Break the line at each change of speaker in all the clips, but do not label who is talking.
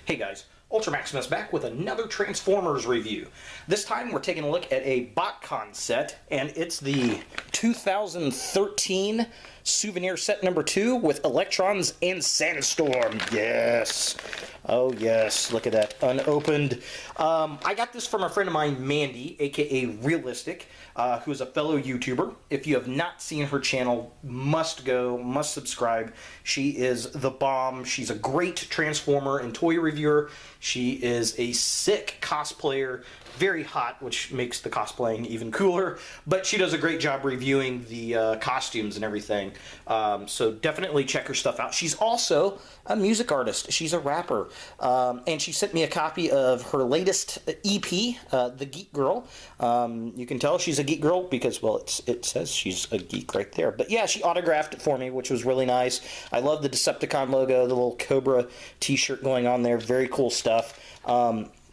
Hey guys, Ultra Maximus back with another Transformers review. This time we're taking a look at a Botcon set, and it's the 2013 souvenir set number 2 with Electrons and Sandstorm. Yes. Oh yes, look at that, unopened. I got this from a friend of mine, Mandy, aka Realistic, who is a fellow YouTuber. If you have not seen her channel, must go, must subscribe. She is the bomb. She's a great Transformer and toy reviewer. She is a sick cosplayer, very hot, which makes the cosplaying even cooler, but she does a great job reviewing the costumes and everything. So definitely check her stuff out. She's also a music artist. She's a rapper. And she sent me a copy of her latest EP, The Geek Girl. You can tell she's a geek girl because, well, it says she's a geek right there. But yeah, she autographed it for me, which was really nice. I love the Decepticon logo, the little Cobra t-shirt going on there. Very cool stuff.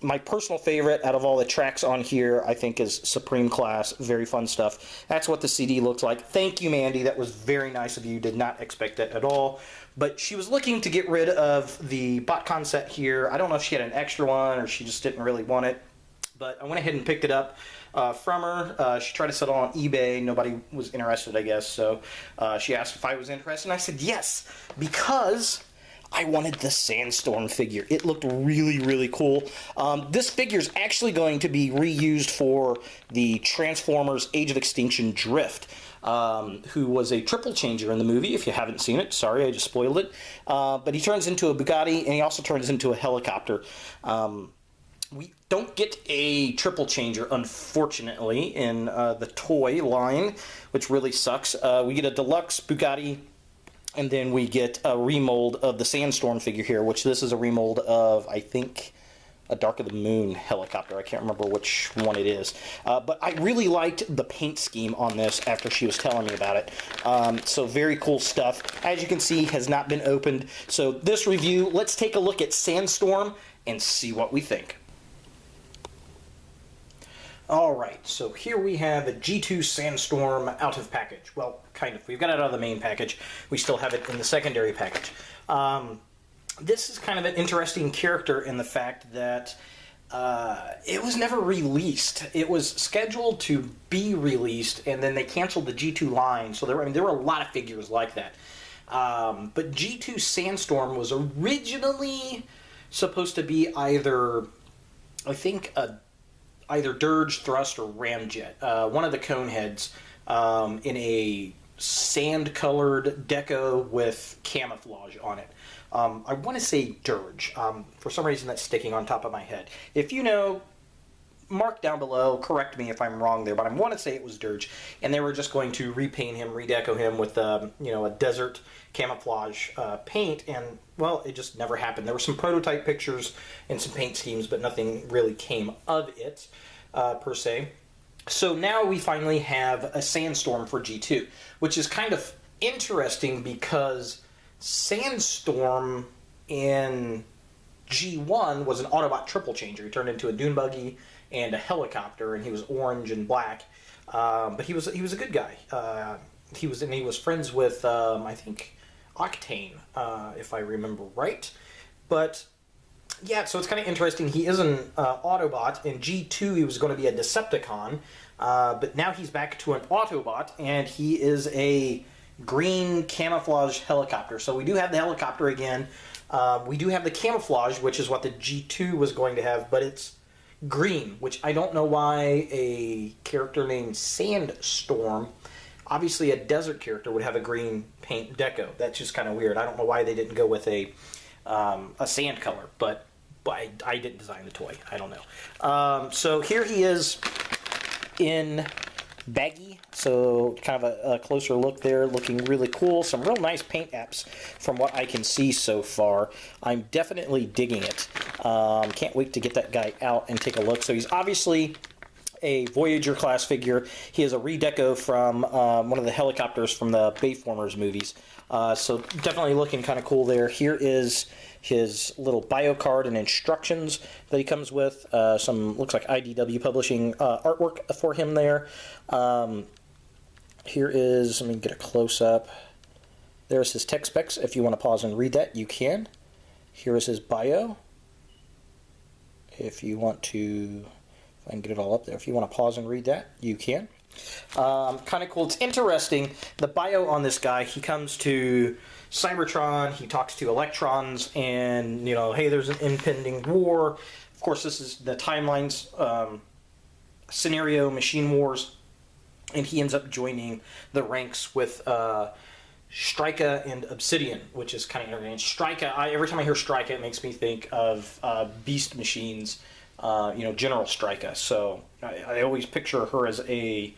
My personal favorite out of all the tracks on here, I think, is Supreme Class. Very fun stuff. That's what the CD looks like. Thank you, Mandy. That was very nice of you. Did not expect that at all. But she was looking to get rid of the Botcon set here. I don't know if she had an extra one or she just didn't really want it. But I went ahead and picked it up from her. She tried to sell it on eBay. Nobody was interested, I guess. So she asked if I was interested, and I said yes, because I wanted the Sandstorm figure. It looked really, really cool. This figure is actually going to be reused for the Transformers Age of Extinction Drift, who was a triple changer in the movie. If you haven't seen it, sorry, I just spoiled it. But he turns into a Bugatti, and he also turns into a helicopter. We don't get a triple changer, unfortunately, in the toy line, which really sucks. We get a deluxe Bugatti, and then we get a remold of the Sandstorm figure here, which this is a remold of, I think, a Dark of the Moon helicopter. I can't remember which one it is. But I really liked the paint scheme on this after she was telling me about it. So very cool stuff. As you can see, has not been opened. So this review, let's take a look at Sandstorm and see what we think. Alright, so here we have a G2 Sandstorm out of package. Well, kind of. We've got it out of the main package. We still have it in the secondary package. This is kind of an interesting character in the fact that it was never released. It was scheduled to be released, and then they canceled the G2 line. So there were a lot of figures like that. But G2 Sandstorm was originally supposed to be either, I think, either Dirge, Thrust, or Ramjet. One of the cone heads in a sand-colored deco with camouflage on it. I want to say Dirge. For some reason that's sticking on top of my head. If you know, mark down below, correct me if I'm wrong there, but I want to say it was Dirge. And they were just going to repaint him, redeco him with a desert camouflage paint, and well, it just never happened. There were some prototype pictures and some paint schemes, but nothing really came of it per se. So now we finally have a Sandstorm for G2, which is kind of interesting because Sandstorm in G1 was an Autobot triple changer. He turned into a dune buggy and a helicopter, and he was orange and black. But he was a good guy. He was friends with I think Octane, if I remember right. But yeah, so it's kind of interesting. He is an Autobot. In G2, he was going to be a Decepticon, but now he's back to an Autobot, and he is a green camouflage helicopter. So we do have the helicopter again. We do have the camouflage, which is what the G2 was going to have, but it's green, which I don't know why a character named Sandstorm, obviously a desert character, would have a green paint deco. That's just kind of weird. I don't know why they didn't go with a sand color, but I didn't design the toy. I don't know. So here he is in baggy, so kind of a closer look there, looking really cool. Some real nice paint apps from what I can see so far. I'm definitely digging it. Can't wait to get that guy out and take a look. So he's obviously a Voyager class figure. He is a redeco from one of the helicopters from the Bayformers movies. So definitely looking kind of cool there. Here is his little bio card and instructions that he comes with. Some, looks like IDW Publishing artwork for him there. Here is, let me get a close-up. There's his tech specs. If you want to pause and read that, you can. Here is his bio. if you want to, if I can get it all up there, if you want to pause and read that, you can. Kind of cool. It's interesting. The bio on this guy, he comes to Cybertron, he talks to Electrons, and, you know, hey, there's an impending war. Of course, this is the Timeline's scenario, Machine Wars, and he ends up joining the ranks with Strika and Obsidian, which is kind of interesting. Strika, every time I hear Strika, it makes me think of Beast Machines, you know, General Strika. So I always picture her as a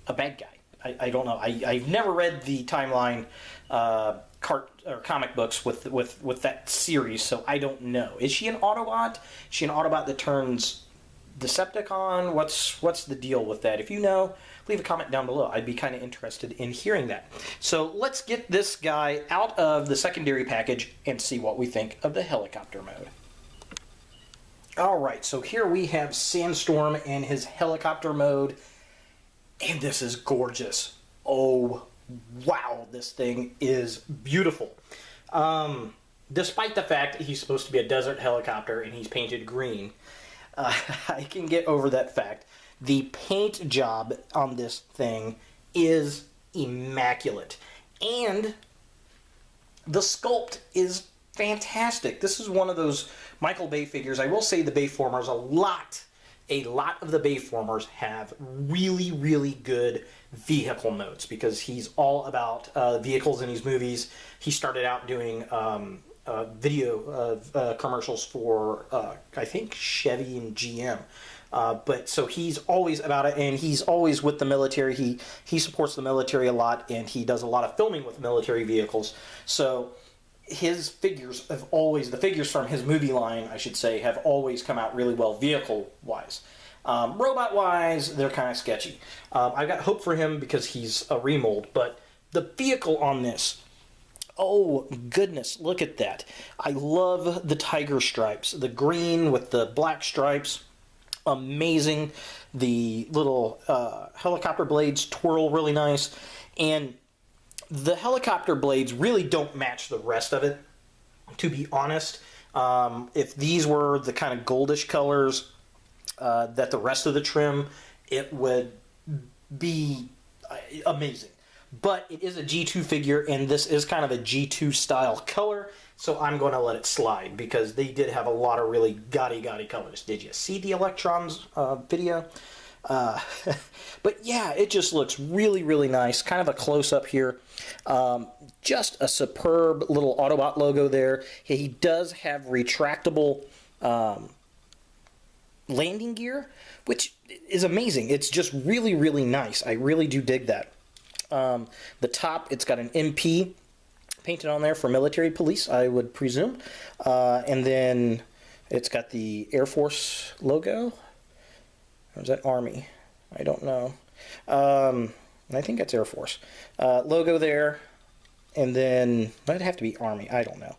bad guy. I don't know. I've never read the Timeline comic books with that series, so I don't know. Is she an Autobot? Is she an Autobot that turns Decepticon? What's the deal with that? If you know, leave a comment down below. I'd be kind of interested in hearing that. So let's get this guy out of the secondary package and see what we think of the helicopter mode. Alright, so here we have Sandstorm in his helicopter mode, and this is gorgeous. Oh, wow, this thing is beautiful. Despite the fact that he's supposed to be a desert helicopter and he's painted green, I can get over that fact. The paint job on this thing is immaculate, and the sculpt is fantastic. This is one of those Michael Bay figures. I will say the Bayformers, a lot of the Bayformers have really, really good vehicle modes, because he's all about vehicles in his movies. He started out doing video commercials for, I think, Chevy and GM. But so he's always about it, and he's always with the military. He supports the military a lot, and he does a lot of filming with military vehicles. So his figures have always, the figures from his movie line, I should say, have always come out really well vehicle-wise. Robot-wise, they're kind of sketchy. I've got hope for him because he's a remold, but the vehicle on this, oh goodness, look at that. I love the tiger stripes, the green with the black stripes. Amazing. The little helicopter blades twirl really nice, and the helicopter blades really don't match the rest of it, to be honest. If these were the kind of goldish colors that the rest of the trim, it would be amazing. But it is a G2 figure, and this is kind of a G2 style color, so I'm going to let it slide, because they did have a lot of really gaudy colors. Did you see the Electrons video? But yeah, it just looks really, really nice. Kind of a close-up here. Just a superb little Autobot logo there. He does have retractable landing gear, which is amazing. It's just really, really nice. I really do dig that. The top, it's got an MP painted on there for military police, I would presume. And then it's got the Air Force logo. Or is that Army? I don't know. I think that's Air Force. Logo there. And then, might have to be Army. I don't know.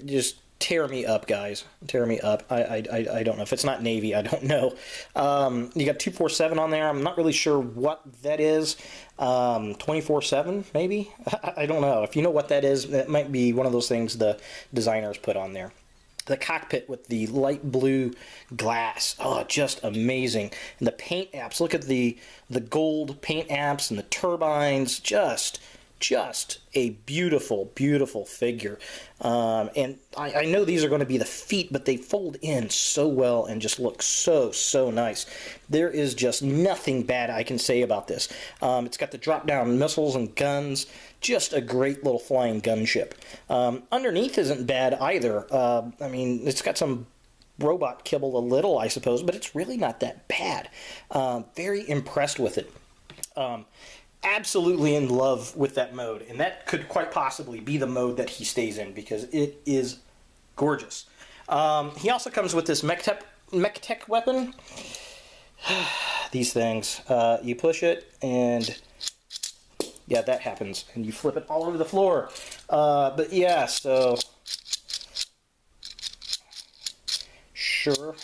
Just tear me up, guys. Tear me up. I don't know. If it's not Navy, I don't know. You got 247 on there. I'm not really sure what that is. 24/7, maybe? I don't know. If you know what that is, that might be one of those things the designers put on there. The cockpit with the light blue glass. Oh, just amazing. And the paint apps. Look at the gold paint apps and the turbines. Just a beautiful, beautiful figure. And I know these are going to be the feet, but they fold in so well and just look so nice. There is just nothing bad I can say about this. It's got the drop-down missiles and guns. Just a great little flying gunship. Underneath isn't bad either. I mean, it's got some robot kibble a little, I suppose, but it's really not that bad. Very impressed with it. Absolutely in love with that mode, and that could quite possibly be the mode that he stays in, because it is gorgeous. He also comes with this mech tech weapon. These things, you push it, and yeah, that happens, and you flip it all over the floor. But yeah, so sure,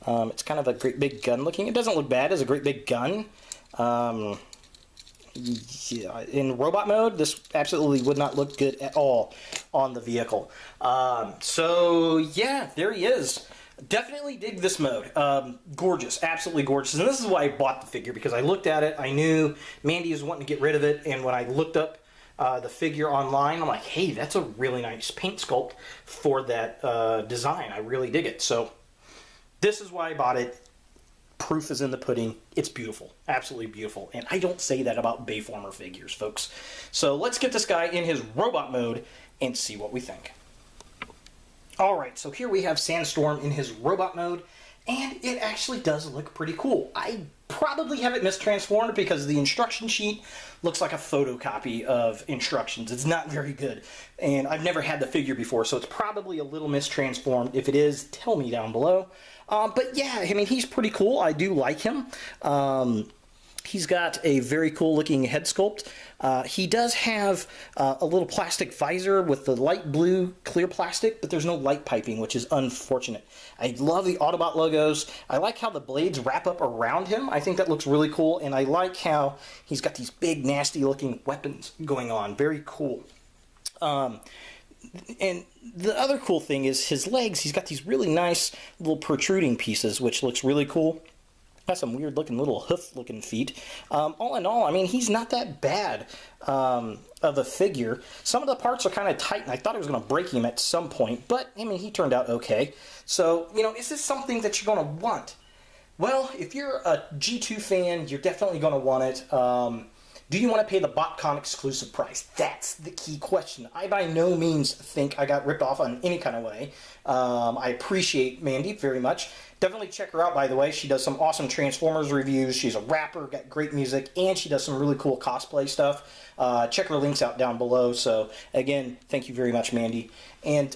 it's kind of a great big gun looking. It doesn't look bad as a great big gun. Yeah, in robot mode, this absolutely would not look good at all on the vehicle. So yeah, there he is. Definitely dig this mode. Gorgeous, absolutely gorgeous. And this is why I bought the figure, because I looked at it, I knew Mandy was wanting to get rid of it, and when I looked up the figure online, I'm like, hey, that's a really nice paint sculpt for that design. I really dig it. So this is why I bought it. Proof is in the pudding. It's beautiful. Absolutely beautiful. And I don't say that about Bayformer figures, folks. So let's get this guy in his robot mode and see what we think. Alright, so here we have Sandstorm in his robot mode, and it actually does look pretty cool. I probably have it mistransformed because the instruction sheet looks like a photocopy of instructions. It's not very good, and I've never had the figure before, so it's probably a little mistransformed. If it is, tell me down below. But yeah, I mean, he's pretty cool. I do like him. He's got a very cool looking head sculpt. He does have a little plastic visor with the light blue clear plastic, but there's no light piping, which is unfortunate. I love the Autobot logos. I like how the blades wrap up around him. I think that looks really cool, and I like how he's got these big, nasty looking weapons going on. Very cool. And the other cool thing is his legs. He's got these really nice little protruding pieces, which looks really cool. Got some weird looking little hoof looking feet. All in all, I mean, he's not that bad of a figure. Some of the parts are kind of tight, and I thought I was going to break him at some point, but I mean, he turned out okay. So, you know, is this something that you're going to want? Well, if you're a G2 fan, you're definitely going to want it. Do you want to pay the Botcon exclusive price? That's the key question. I by no means think I got ripped off in any kind of way. I appreciate Mandy very much. Definitely check her out, by the way. She does some awesome Transformers reviews. She's a rapper, got great music, and she does some really cool cosplay stuff. Check her links out down below. So, again, thank you very much, Mandy. And,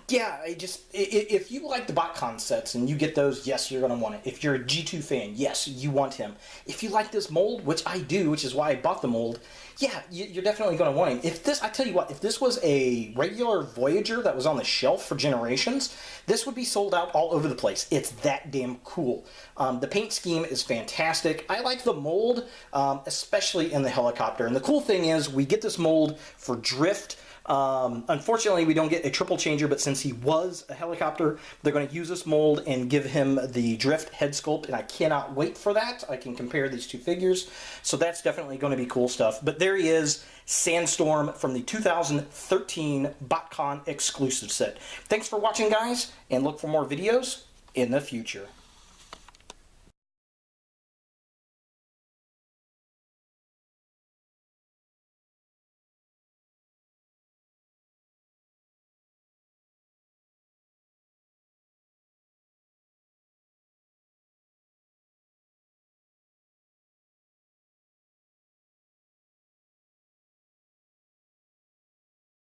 yeah, if you like the Botcon sets and you get those, yes, you're going to want it. If you're a G2 fan, yes, you want him. If you like this mold, which I do, which is why I bought the mold, yeah, you're definitely going to want him. If this, I tell you what, if this was a regular Voyager that was on the shelf for generations, this would be sold out all over the place. It's that damn cool. The paint scheme is fantastic. I like the mold, especially in the helicopter. And the cool thing is we get this mold for Drift. Unfortunately, we don't get a triple changer, but since he was a helicopter, they're going to use this mold and give him the Drift head sculpt, and I cannot wait for that. I can compare these two figures, so that's definitely going to be cool stuff. But there he is, Sandstorm from the 2013 Botcon exclusive set. Thanks for watching, guys, and look for more videos in the future.